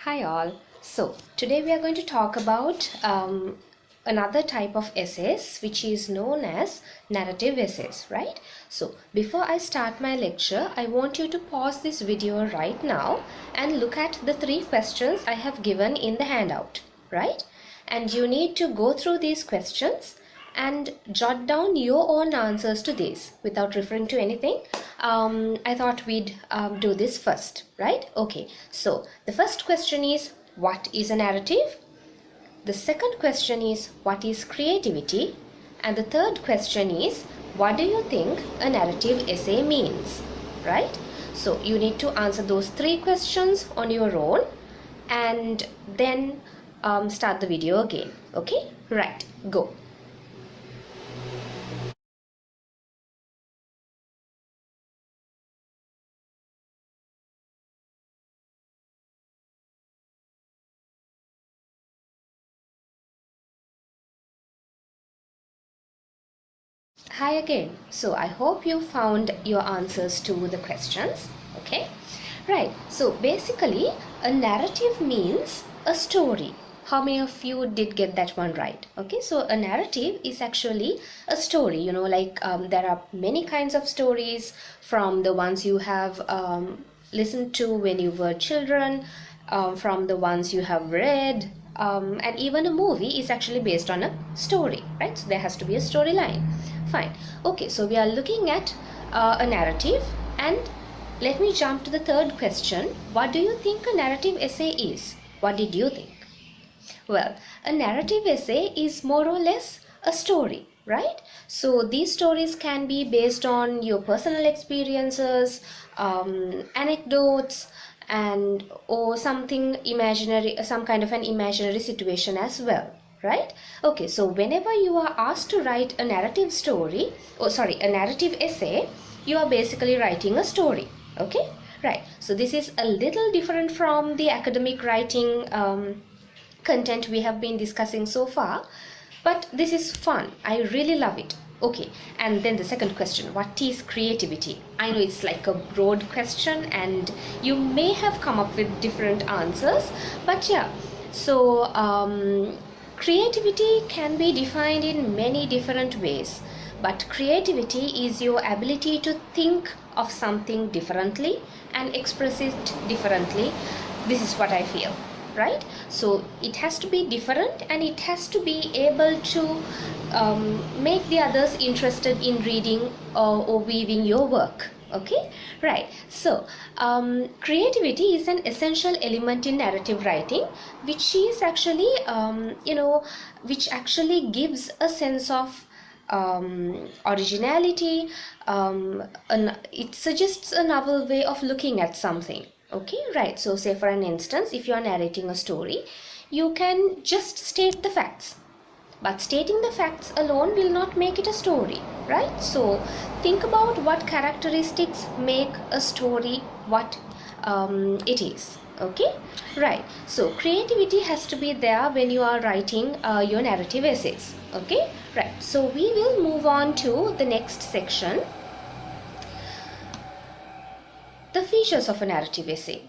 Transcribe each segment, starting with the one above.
Hi all. So today we are going to talk about another type of essays which is known as narrative essays, right? So before I start my lecture, I want you to pause this video right now and look at the 3 questions I have given in the handout, right? And you need to go through these questions and jot down your own answers to these without referring to anything. I thought we'd do this first, right? Okay, so the first question is, what is a narrative? The second question is, what is creativity? And the third question is, what do you think a narrative essay means, right? So you need to answer those 3 questions on your own and then start the video again. Okay, right, go. Hi again. So I hope you found your answers to the questions. Okay, right. So basically a narrative means a story. How many of you did get that one right? Okay, so a narrative is actually a story, like there are many kinds of stories, from the ones you have listened to when you were children, from the ones you have read, and even a movie is actually based on a story, right? So there has to be a storyline. Fine. Okay, so we are looking at a narrative, and let me jump to the third question. What do you think a narrative essay is? What did you think? Well, a narrative essay is more or less a story, right? So these stories can be based on your personal experiences, anecdotes, and or something imaginary, some kind of an imaginary situation as well, right? Okay, so whenever you are asked to write a narrative story, a narrative essay, you are basically writing a story. Okay, right. So this is a little different from the academic writing content we have been discussing so far, but this is fun. I really love it. Okay, and then the second question, what is creativity? I know it's like a broad question and you may have come up with different answers, but yeah, so creativity can be defined in many different ways, but creativity is your ability to think of something differently and express it differently. This is what I feel, right? So it has to be different and it has to be able to make the others interested in reading or viewing your work. Okay, right. So creativity is an essential element in narrative writing, which is actually which actually gives a sense of originality. It suggests a novel way of looking at something. Okay, right. So say for an instance, if you are narrating a story, you can just state the facts, but stating the facts alone will not make it a story, right? So think about what characteristics make a story what it is. Okay, right. So creativity has to be there when you are writing your narrative essays. Okay, right. So we will move on to the next section, the features of a narrative essay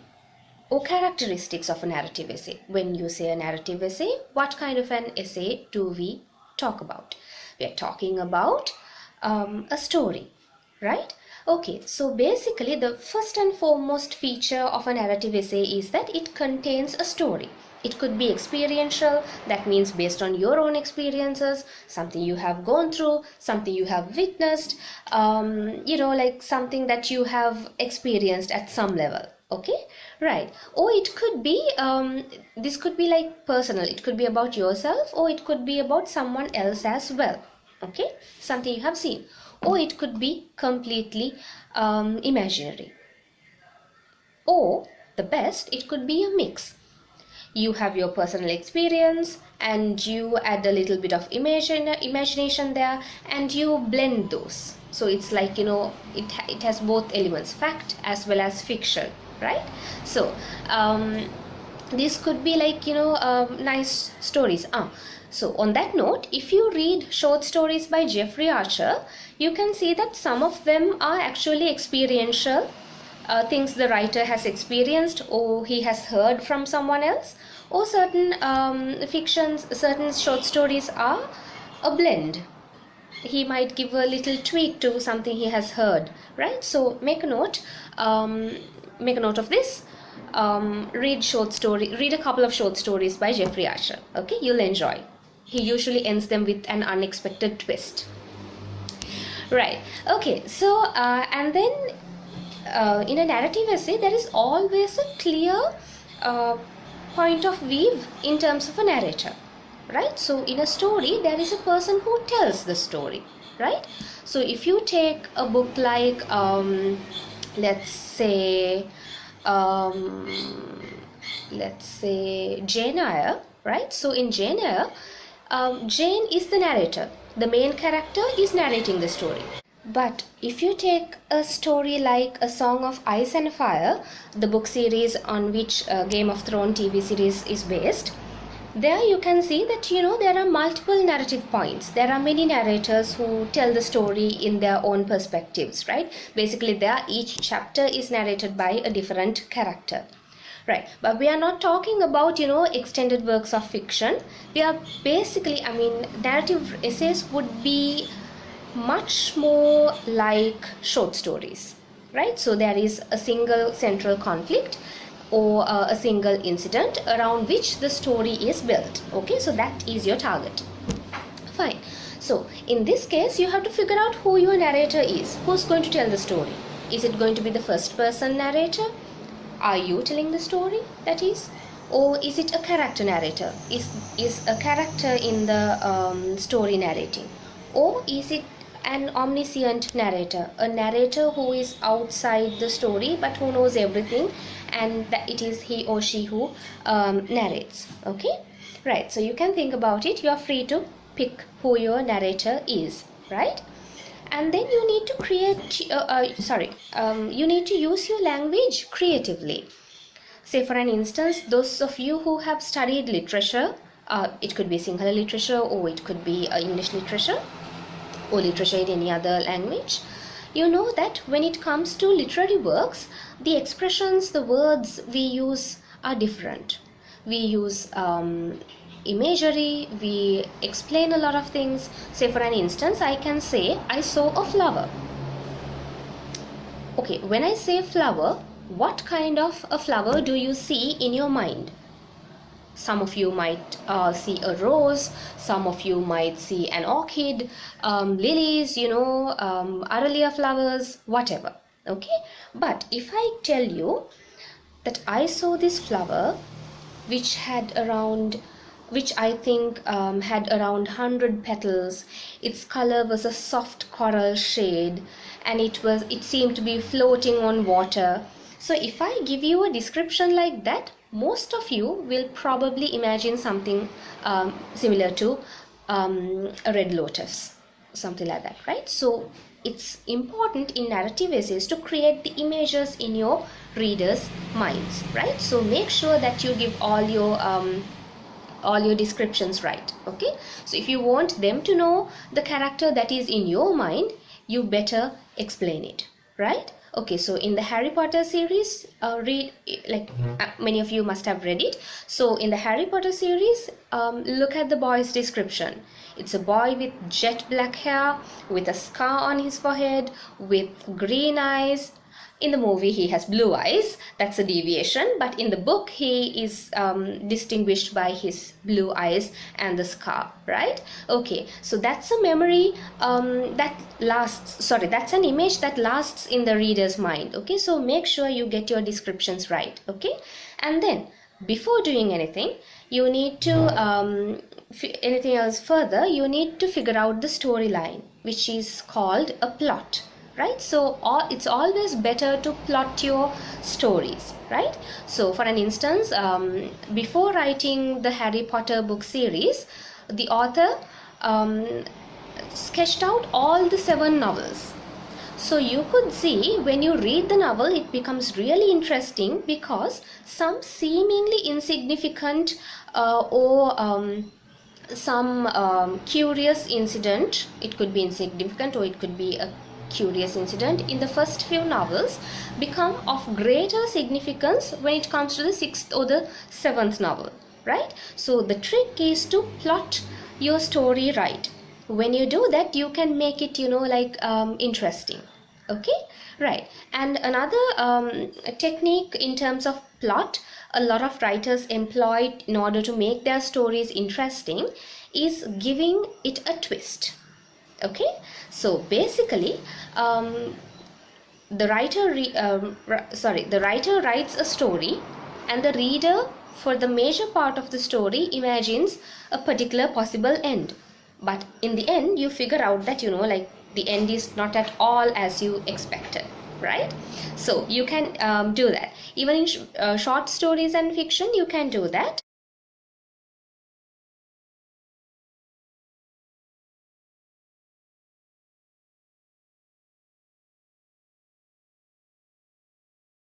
or characteristics of a narrative essay. When you say a narrative essay, what kind of an essay do we talk about? We are talking about a story, right? Okay, so basically the first and foremost feature of a narrative essay is that it contains a story. It could be experiential, that means based on your own experiences, something you have gone through, something you have witnessed, like something that you have experienced at some level. Okay, right. Or it could be this could be like personal, it could be about yourself, or it could be about someone else as well. Okay, something you have seen, or it could be completely imaginary, or the best, it could be a mix. You have your personal experience and you add a little bit of imagination there, and you blend those. So it's like, it has both elements, fact as well as fiction, right? So this could be like, nice stories. So on that note, if you read short stories by Jeffrey Archer, you can see that some of them are actually experiential, things the writer has experienced or he has heard from someone else, or certain fictions, certain short stories are a blend. He might give a little tweak to something he has heard, right? So make a note of this. Read a couple of short stories by Jeffrey Archer. Okay, you'll enjoy. He usually ends them with an unexpected twist. Right. Okay. So and then in a narrative essay, there is always a clear point of view in terms of a narrator, right? So in a story, there is a person who tells the story, right? So if you take a book like let's say Jane Eyre, right? So in Jane Eyre, Jane is the narrator. The main character is narrating the story. But if you take a story like A Song of Ice and Fire, the book series on which Game of Thrones TV series is based, there you can see that, you know, there are multiple narrative points. There are many narrators who tell the story in their own perspectives, right? Basically, there each chapter is narrated by a different character, right? But we are not talking about, you know, extended works of fiction. We are basically, I mean, narrative essays would be much more like short stories, right? So there is a single central conflict or a single incident around which the story is built. Okay, so that is your target. Fine. So in this case, you have to figure out who your narrator is. Who's going to tell the story? Is it going to be the first person narrator? Are you telling the story, that is? Or is it a character narrator? Is a character in the story narrating? Or is it an omniscient narrator, a narrator who is outside the story but who knows everything, and that it is he or she who narrates? Okay, right. So you can think about it. You are free to pick who your narrator is, right? And then you need to create you need to use your language creatively. Say for an instance, those of you who have studied literature, it could be Sinhala literature or it could be English literature or literature in any other language, you know that when it comes to literary works, the expressions, the words we use are different. We use imagery, we explain a lot of things. Say for an instance, I can say, I saw a flower. Okay, when I say flower, what kind of a flower do you see in your mind? Some of you might see a rose, some of you might see an orchid, lilies, you know, araliya flowers, whatever. Okay, but if I tell you that I saw this flower which I think had around 100 petals, its color was a soft coral shade, and it seemed to be floating on water. So if I give you a description like that, most of you will probably imagine something similar to a red lotus, something like that, right? So it's important in narrative essays to create the images in your readers' minds, right? So make sure that you give all your descriptions right. Okay, so if you want them to know the character that is in your mind, you better explain it, right? Okay, so in the Harry Potter series, many of you must have read it. So in the Harry Potter series, look at the boy's description. It's a boy with jet black hair, with a scar on his forehead, with green eyes. In the movie, he has blue eyes. That's a deviation. But in the book, he is distinguished by his blue eyes and the scar, right? Okay, so that's a memory that's an image that lasts in the reader's mind. Okay, so make sure you get your descriptions right. Okay, and then before doing anything, you need to anything else further, you need to figure out the storyline, which is called a plot, right? So it's always better to plot your stories, right? So for an instance, before writing the Harry Potter book series, the author sketched out all the 7 novels. So you could see when you read the novel, it becomes really interesting because some seemingly insignificant or some curious incident, it could be insignificant or it could be a curious incident in the first few novels become of greater significance when it comes to the 6th or the 7th novel, right? So the trick is to plot your story right. When you do that, you can make it, interesting. Okay, right. And another technique in terms of plot a lot of writers employ in order to make their stories interesting is giving it a twist. Okay, so basically the writer writes a story, and the reader for the major part of the story imagines a particular possible end, but in the end you figure out that the end is not at all as you expected, right? So you can do that even in short stories and fiction. You can do that.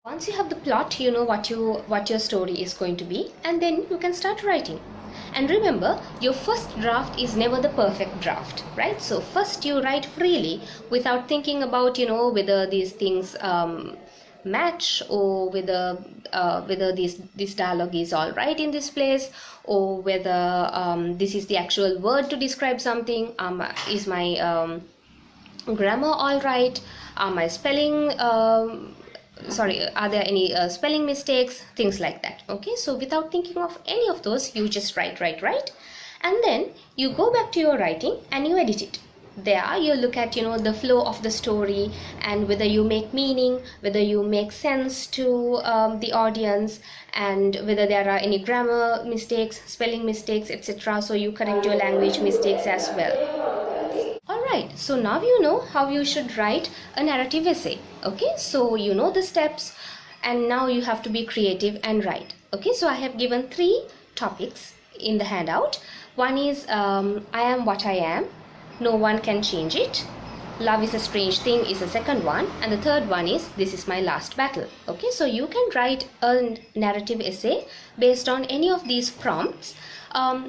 Once you have the plot, you know what your story is going to be, and then you can start writing. And remember, your first draft is never the perfect draft, right? So first you write freely without thinking about whether these things match, or whether this dialogue is all right in this place, or whether this is the actual word to describe something. Is my grammar all right? Are my spelling are there any spelling mistakes, things like that. Okay, so without thinking of any of those, you just write, and then you go back to your writing and you edit it. There you look at the flow of the story, and whether you make meaning, whether you make sense to the audience, and whether there are any grammar mistakes, spelling mistakes, etc. So you correct your language mistakes as well. Alright, so now you know how you should write a narrative essay. Okay, so you know the steps, and now you have to be creative and write. Okay, so I have given 3 topics in the handout. One is I am what I am, no one can change it. Love is a strange thing is the second one, and the third one is this is my last battle. Okay, so you can write a narrative essay based on any of these prompts.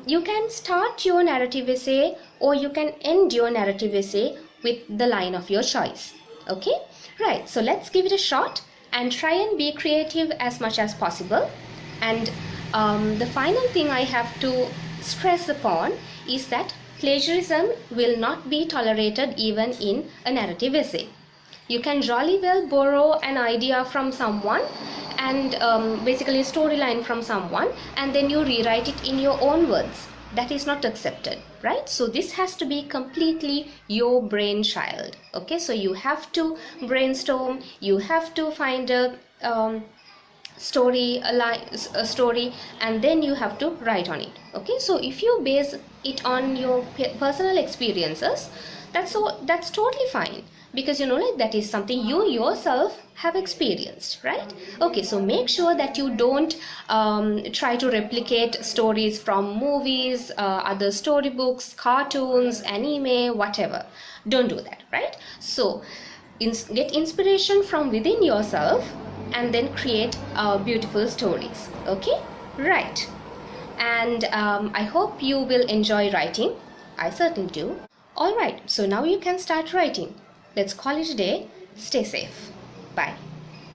You can start your narrative essay, or you can end your narrative essay with the line of your choice. Okay, right, so let's give it a shot and try and be creative as much as possible. And the final thing I have to stress upon is that plagiarism will not be tolerated even in a narrative essay. You can jolly well borrow an idea from someone, and basically a storyline from someone, and then you rewrite it in your own words. That is not accepted, right? So this has to be completely your brainchild. Okay, so you have to brainstorm, you have to find a story, a story, and then you have to write on it. Okay, so if you base it on your personal experiences, that's totally fine, because that is something you yourself have experienced, right? Okay, so make sure that you don't try to replicate stories from movies, other storybooks, cartoons, anime, whatever. Don't do that, right? So get inspiration from within yourself, and then create beautiful stories. Okay, right. And I hope you will enjoy writing. I certainly do. Alright, so now you can start writing. Let's call it a day. Stay safe. Bye.